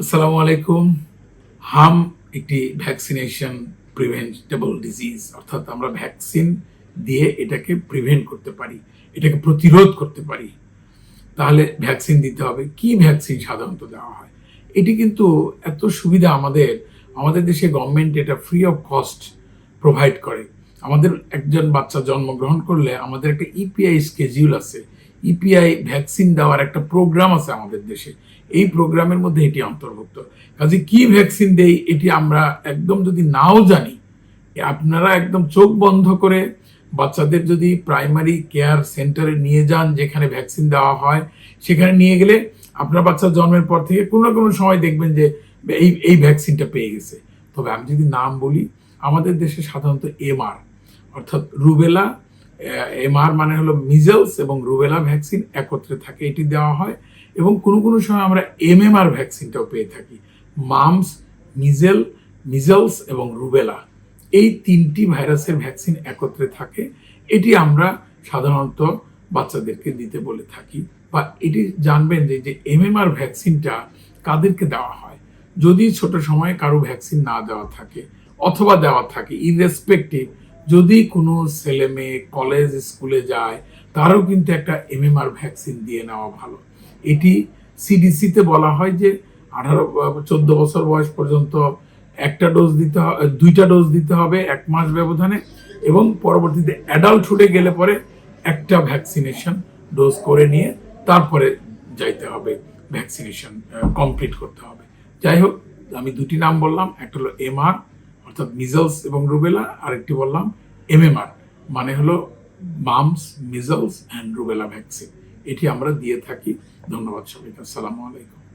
আসসালামু আলাইকুম। হাম একটি ভ্যাকসিনেশন প্রিভেন্টেবল ডিজিজ, অর্থাৎ আমরা ভ্যাকসিন দিয়ে এটাকে প্রিভেন্ট করতে পারি, এটাকে প্রতিরোধ করতে পারি। তাহলে ভ্যাকসিন দিতে হবে। কি ভ্যাকসিন সাধারণত দেওয়া হয়? এটি কিন্তু এত সুবিধা আমাদের দেশে গভর্নমেন্ট এটা ফ্রি অফ কস্ট প্রোভাইড করে। আমাদের একজন বাচ্চা জন্মগ্রহণ করলে আমাদের একটা ইপিআই স্কেডিউল আছে, ইপিআই ভ্যাকসিন দেওয়ার একটা প্রোগ্রাম আছে আমাদের দেশে। এই প্রোগ্রামের মধ্যে এটি অন্তর্ভুক্ত। কাজে কি ভ্যাকসিন দেই এটি আমরা একদম যদি নাও জানি, আপনারা একদম চোখ বন্ধ করে বাচ্চাদের যদি প্রাইমারি কেয়ার সেন্টারে নিয়ে যান, যেখানে ভ্যাকসিন দেওয়া হয়, সেখানে নিয়ে গেলে আপনার বাচ্চা জন্মের পর থেকে কোনো না কোনো সময় দেখবেন যে এই ভ্যাকসিনটা পেয়ে গেছে। তবে আমি যদি নাম বলি, আমাদের দেশে সাধারণত এমআর অর্থাৎ রুবেলা, এমআর মানে হলো মিজলস এবং রুবেলা ভ্যাকসিন একত্রে থাকে, এটি দেওয়া হয়। এবং কোনো কোনো সময় আমরা এমএমআর ভ্যাকসিনটাও পেয়ে থাকি। মামস, মিজলস এবং রুবেলা, এই তিনটি ভাইরাসের ভ্যাকসিন একত্রে থাকে। এটি আমরা সাধারণত বাচ্চাদেরকে দিতে বলে থাকি। বা এটি জানবেন যে এমএমআর ভ্যাকসিনটা কাদেরকে দেওয়া হয়। যদি ছোট সময়ে কারো ভ্যাকসিন না দেওয়া থাকে অথবা দেওয়া থাকে, ইররেসপেক্টিভ, যদি কোনো ছেলে মেয়ে কলেজ স্কুলে যায়, তারও কিন্তু একটা এমএমআর ভ্যাকসিন দিয়ে নেওয়া ভালো। এটি সিডিসিতে বলা হয় যে 14 বছর বয়স পর্যন্ত দুইটা ডোজ দিতে হবে 1 মাস ব্যবধানে, এবং পরবর্তীতে অ্যাডাল্টহুডে গেলে পরে একটা ভ্যাকসিনেশন ডোজ করে নিয়ে তারপরে যাইতে হবে, ভ্যাকসিনেশন কমপ্লিট করতে হবে। যাই হোক, আমি দুটি নাম বললাম, একটা হলো এমআর অর্থাৎ মিজলস এবং রুবেলা, আরেকটি বললাম এমএমআর মানে হলো mum's, measles and rubella vaccine. এটি আমরা দিয়ে থাকি। ধন্যবাদ সবাইকে। আসসালামু আলাইকুম।